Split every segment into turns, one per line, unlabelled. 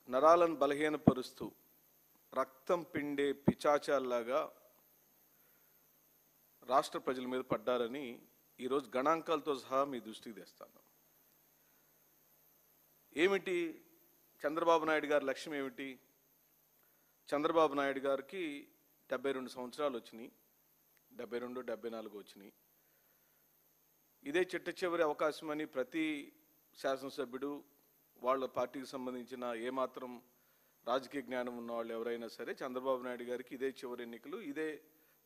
నరాలను బలహీనపరుస్తూ రక్తం పిండే పిచాచాల్లాగా రాష్ట్ర ప్రజల మీద పడ్డారని ఈరోజు గణాంకాలతో సహా మీ దృష్టికి తెస్తాను. ఏమిటి చంద్రబాబు నాయుడు గారి లక్ష్యం ఏమిటి? చంద్రబాబు నాయుడు గారికి 72 సంవత్సరాలు వచ్చినాయి, 72, 74 వచ్చినాయి. ఇదే చిట్ట చివరి అవకాశమని ప్రతి శాసనసభ్యుడు, వాళ్ళ పార్టీకి సంబంధించిన ఏమాత్రం రాజకీయ జ్ఞానం ఉన్న వాళ్ళు ఎవరైనా సరే చంద్రబాబు నాయుడు గారికి ఇదే చివరి ఎన్నికలు, ఇదే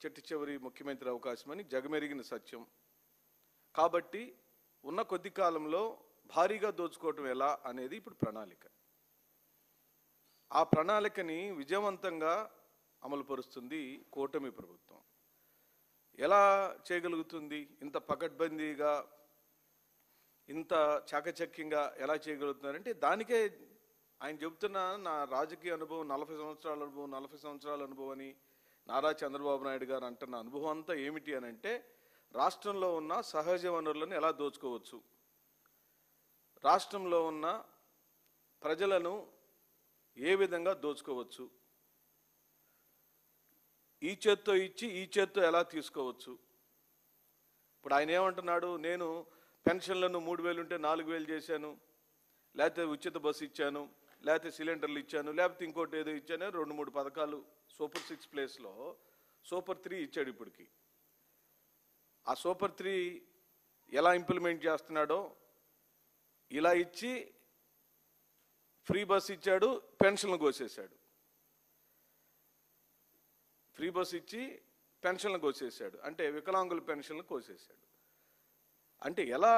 చిట్ట చివరి ముఖ్యమంత్రి అవకాశమని జగమెరిగిన సత్యం. కాబట్టి ఉన్న కొద్ది కాలంలో భారీగా దోచుకోవటం ఎలా అనేది ఇప్పుడు ప్రణాళిక. ఆ ప్రణాళికని విజయవంతంగా అమలుపరుస్తుంది కూటమి ప్రభుత్వం. ఎలా చేయగలుగుతుంది? ఇంత పకడ్బందీగా, ఇంత చాకచక్యంగా ఎలా చేయగలుగుతున్నారంటే దానికే ఆయన చెబుతున్న నా రాజకీయ అనుభవం 40 సంవత్సరాల అనుభవం అని నారా చంద్రబాబు నాయుడు గారు అంటున్న అనుభవం అంతా ఏమిటి అని అంటే, రాష్ట్రంలో ఉన్న సహజ వనరులను ఎలా దోచుకోవచ్చు, రాష్ట్రంలో ఉన్న ప్రజలను ఏ విధంగా దోచుకోవచ్చు, ఈ చేత్తో ఇచ్చి ఈ చేత్తో ఎలా తీసుకోవచ్చు. ఇప్పుడు ఆయన ఏమంటున్నాడు, నేను పెన్షన్లను 3,000 ఉంటే 4,000 చేశాను, లేకపోతే ఉచిత బస్సు ఇచ్చాను, లేకపోతే సిలిండర్లు ఇచ్చాను, లేకపోతే ఇంకోటి ఏదో ఇచ్చాను. 2-3 పథకాలు సూపర్ 6 ప్లేస్లో సూపర్ 3 ఇచ్చాడు. ఇప్పటికి ఆ సూపర్ 3 ఎలా ఇంప్లిమెంట్ చేస్తున్నాడో, ఇలా ఇచ్చి ఫ్రీ బస్ ఇచ్చాడు, పెన్షన్లు కోసేశాడు. ఫ్రీ బస్ ఇచ్చి పెన్షన్లు కోసేశాడు, అంటే వికలాంగుల పెన్షన్లు కోసేశాడు. అంటే ఎలా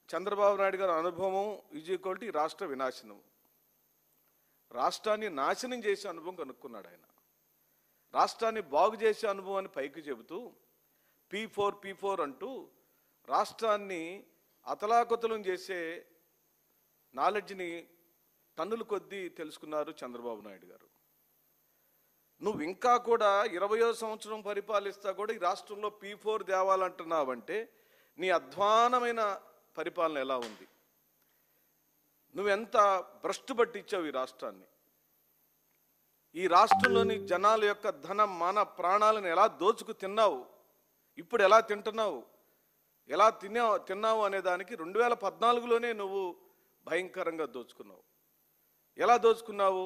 చంద్రబాబు నాయుడు గారి అనుభవం ఈజ్ రాష్ట్ర వినాశనం, రాష్ట్రాన్ని నాశనం చేసే అనుభవం కనుక్కున్నాడు ఆయన. రాష్ట్రాన్ని బాగు చేసే అనుభవాన్ని పైకి చెబుతూ P4 అంటూ రాష్ట్రాన్ని అతలాకుతలం చేసే నాలెడ్జ్ని టన్నుల కొద్దీ తెలుసుకున్నారు చంద్రబాబు నాయుడు గారు. నువ్వు ఇంకా కూడా 20వ సంవత్సరం పరిపాలిస్తా కూడా ఈ రాష్ట్రంలో P4 తేవాలంటున్నావంటే నీ అధ్వానమైన పరిపాలన ఎలా ఉంది? నువ్వెంత భ్రష్టు పట్టించావు ఈ రాష్ట్రాన్ని. ఈ రాష్ట్రంలోని జనాల యొక్క ధనం, మాన ప్రాణాలను ఎలా దోచుకు తిన్నావు, ఇప్పుడు ఎలా తింటున్నావు, ఎలా తిన్నావు అనే దానికి 2014లోనే నువ్వు భయంకరంగా దోచుకున్నావు. ఎలా దోచుకున్నావు?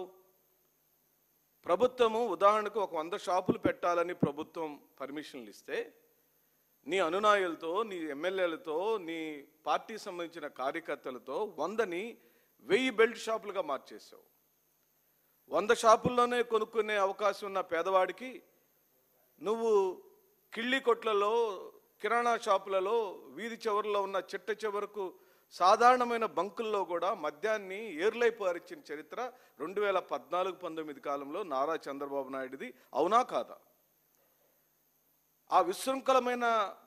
ప్రభుత్వము ఉదాహరణకు ఒక 100 షాపులు పెట్టాలని ప్రభుత్వం పర్మిషన్లు ఇస్తే నీ అనునాయులతో, నీ ఎమ్మెల్యేలతో, నీ పార్టీ సంబంధించిన కార్యకర్తలతో 100ని 1000 బెల్ట్ షాపులుగా మార్చేసావు. 100 షాపుల్లోనే కొనుక్కునే అవకాశం ఉన్న పేదవాడికి నువ్వు కిళ్ళి కొట్లలో, కిరాణా షాపులలో, వీధి చివరిలో ఉన్న చిట్ట చివరకు సాధారణమైన బంకుల్లో కూడా మద్యాన్ని ఏర్లై పారించిన చరిత్ర 2014-19 కాలంలో నారా చంద్రబాబు నాయుడిది. అవునా కాదా? ఆ విశృంఖలమైన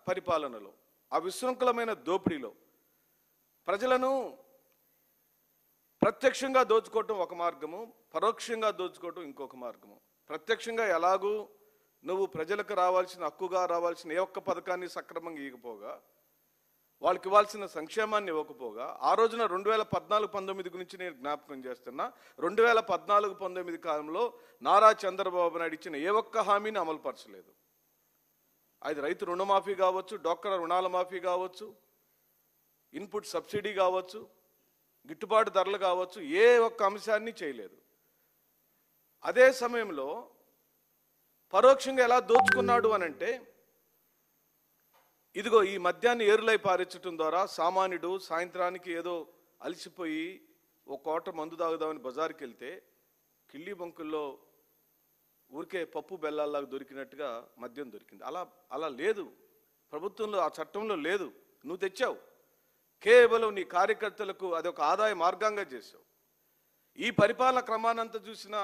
పరిపాలనలో, ఆ విశృంఖలమైన దోపిడీలో ప్రజలను ప్రత్యక్షంగా దోచుకోవటం ఒక మార్గము, పరోక్షంగా దోచుకోవటం ఇంకొక మార్గము. ప్రత్యక్షంగా ఎలాగూ నువ్వు ప్రజలకు రావాల్సిన, హక్కుగా రావాల్సిన ఏ ఒక్క పథకాన్ని సక్రమంగా ఇవ్వకపోగా, వాళ్ళకి ఇవ్వాల్సిన సంక్షేమాన్ని ఇవ్వకపోగా, ఆ రోజున 2014-19 గురించి నేను జ్ఞాపకం చేస్తున్నా. 2014-19 కాలంలో నారా చంద్రబాబు నాయుడు ఇచ్చిన ఏ ఒక్క హామీని అమలుపరచలేదు. అది రైతు రుణమాఫీ కావచ్చు, డోక్రా రుణాల మాఫీ కావచ్చు, ఇన్పుట్ సబ్సిడీ కావచ్చు, గిట్టుబాటు ధరలు కావచ్చు, ఏ ఒక్క అంశాన్ని చేయలేదు. అదే సమయంలో పరోక్షంగా ఎలా దోచుకున్నాడు అనంటే, ఇదిగో ఈ మద్యాన్ని ఏరులై పారించడం ద్వారా సామాన్యుడు సాయంత్రానికి ఏదో అలసిపోయి ఒక కోట మందు తాగుదామని బజారుకి వెళ్తే కిళ్ళి బంకుల్లో ఊరికే పప్పు బెల్లాల్లాగా దొరికినట్టుగా మద్యం దొరికింది. అలా లేదు ప్రభుత్వంలో, ఆ చట్టంలో లేదు. నువ్వు తెచ్చావు. కేవలం నీ కార్యకర్తలకు అదొక ఆదాయ మార్గంగా చేసావు. ఈ పరిపాలన క్రమానంతా చూసిన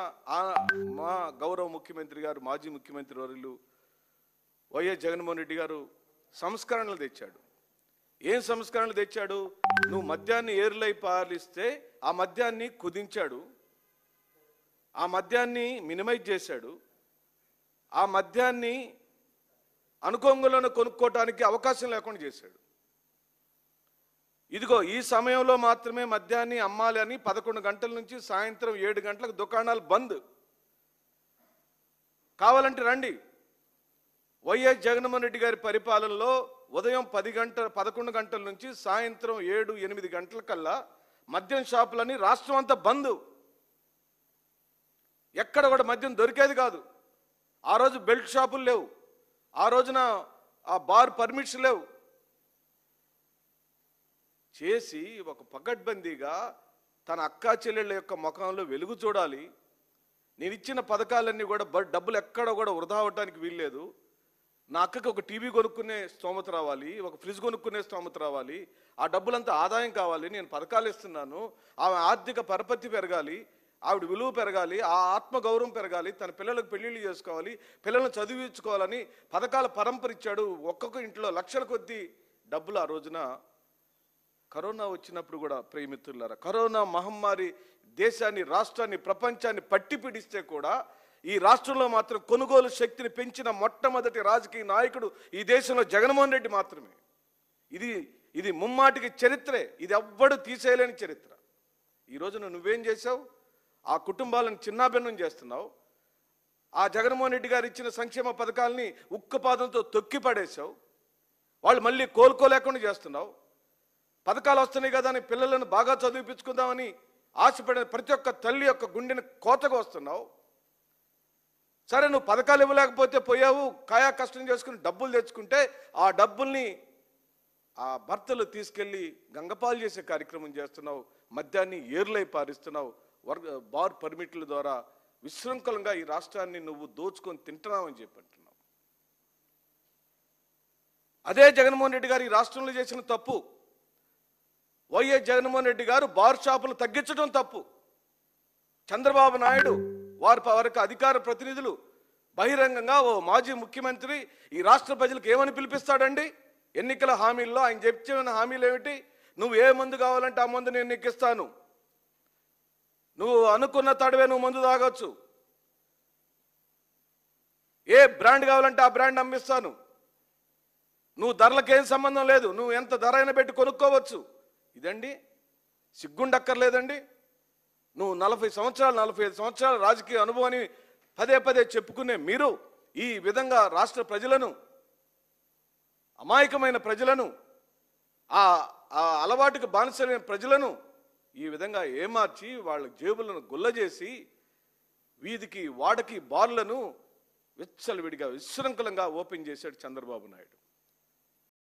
మా గౌరవ ముఖ్యమంత్రి గారు, మాజీ ముఖ్యమంత్రి వర్యులు వైఎస్ జగన్మోహన్ రెడ్డి గారు సంస్కరణలు తెచ్చాడు. ఏం సంస్కరణలు తెచ్చాడు? నువ్వు మద్యాన్ని ఏరులై పాలిస్తే ఆ మద్యాన్ని కుదించాడు, ఆ మద్యాన్ని మినిమైజ్ చేశాడు, ఆ మద్యాన్ని అనుకోంగులను కొనుక్కోవటానికి అవకాశం లేకుండా చేశాడు. ఇదిగో ఈ సమయంలో మాత్రమే మద్యాన్ని అమ్మాలి అని 11 గంటల నుంచి సాయంత్రం 7 గంటలకు దుకాణాలు బంద్. కావాలంటే రండి. వైఎస్ జగన్మోహన్ రెడ్డి గారి పరిపాలనలో ఉదయం 11 గంటల నుంచి సాయంత్రం 7-8 గంటల కల్లా మద్యం షాపులని రాష్ట్రం అంతా బంద్. ఎక్కడ కూడా మద్యం దొరికేది కాదు. ఆ రోజు బెల్ట్ షాపులు లేవు, ఆ రోజున ఆ బార్ పర్మిట్స్ లేవు. చేసి ఒక పకడ్బందీగా తన అక్కా చెల్లెళ్ళ యొక్క ముఖంలో వెలుగు చూడాలి. నేను ఇచ్చిన పథకాలన్నీ కూడా డబ్బులు ఎక్కడ కూడా వృధా అవడానికి వీల్లేదు. నా అక్కకి ఒక టీవీ కొనుక్కునే స్తోమత రావాలి, ఒక ఫ్రిడ్జ్ కొనుక్కునే స్తోమత రావాలి, ఆ డబ్బులంతా ఆదాయం కావాలి. నేను పథకాలు ఇస్తున్నాను, ఆమె ఆర్థిక పరపతి పెరగాలి, ఆవిడ విలువ పెరగాలి, ఆ ఆత్మగౌరవం పెరగాలి, తన పిల్లలకు పెళ్లిళ్ళు చేసుకోవాలి, పిల్లలను చదివించుకోవాలని పథకాల పరంపర ఇచ్చాడు. ఒక్కొక్క ఇంట్లో లక్షల కొద్దీ డబ్బులు. ఆ రోజున కరోనా వచ్చినప్పుడు కూడా ప్రియమిత్రులారా, కరోనా మహమ్మారి దేశాన్ని, రాష్ట్రాన్ని, ప్రపంచాన్ని పట్టి పీడిస్తే కూడా ఈ రాష్ట్రంలో మాత్రం కొనుగోలు శక్తిని పెంచిన మొట్టమొదటి రాజకీయ నాయకుడు ఈ దేశంలో జగన్మోహన్ రెడ్డి మాత్రమే. ఇది ముమ్మాటికి చరిత్రే. ఇది ఎవ్వడు తీసేయలేని చరిత్ర. ఈ రోజున నువ్వేం చేశావు? ఆ కుటుంబాలను చిన్నాభిన్నం చేస్తున్నావు. ఆ జగన్మోహన్ రెడ్డి గారు ఇచ్చిన సంక్షేమ పథకాలని ఉక్కుపాదంతో తొక్కి పడేశావు. వాళ్ళు మళ్ళీ కోలుకోలేకుండా చేస్తున్నావు. పథకాలు వస్తున్నాయి కదా అని పిల్లలను బాగా చదివిపించుకుందామని ఆశపడిన ప్రతి ఒక్క తల్లి యొక్క గుండెని కోతగా వస్తున్నావు. సరే, నువ్వు పథకాలు ఇవ్వలేకపోతే పోయావు, కాయా కష్టం చేసుకుని డబ్బులు తెచ్చుకుంటే ఆ డబ్బుల్ని ఆ భర్తలు తీసుకెళ్ళి గంగపాలు చేసే కార్యక్రమం చేస్తున్నావు. మద్యాన్ని ఏర్లై పారిస్తున్నావు. బార్ పర్మిట్ల ద్వారా విశృంఖలంగా ఈ రాష్ట్రాన్ని నువ్వు దోచుకొని తింటున్నావని చెప్పంటున్నావు. అదే జగన్మోహన్ రెడ్డి గారు ఈ రాష్ట్రంలో చేసిన తప్పు. వైఎస్ జగన్మోహన్ రెడ్డి గారు బార్ షాపులు తగ్గించడం తప్పు. చంద్రబాబు నాయుడు వారికి అధికార ప్రతినిధులు బహిరంగంగా ఓ మాజీ ముఖ్యమంత్రి ఈ రాష్ట్ర ప్రజలకు ఏమని పిలిపిస్తాడండి? ఎన్నికల హామీల్లో ఆయన చెప్పిన హామీలు ఏమిటి? నువ్వు ఏ మందు కావాలంటే ఆ మందు నేను నీకు ఇస్తాను, నువ్వు అనుకున్న తడవే నువ్వు మందు తాగొచ్చు, ఏ బ్రాండ్ కావాలంటే ఆ బ్రాండ్ అమ్మిస్తాను, నువ్వు ధరలకేం సంబంధం లేదు, నువ్వు ఎంత ధర అయినా పెట్టి కొనుక్కోవచ్చు. ఇదండి సిగ్గుండక్కర్లేదండి? నువ్వు 40 సంవత్సరాలు 45 సంవత్సరాల రాజకీయ అనుభవాన్ని పదే పదే చెప్పుకునే మీరు ఈ విధంగా రాష్ట్ర ప్రజలను, అమాయకమైన ప్రజలను, ఆ అలవాటుకు బానిసలైన ప్రజలను ఈ విధంగా ఏమార్చి వాళ్ళ జేబులను గుల్లజేసి వీధికి వాడకి బార్లను విచ్చలవిడిగా విశృంఖలంగా ఓపెన్ చేశాడు చంద్రబాబు నాయుడు.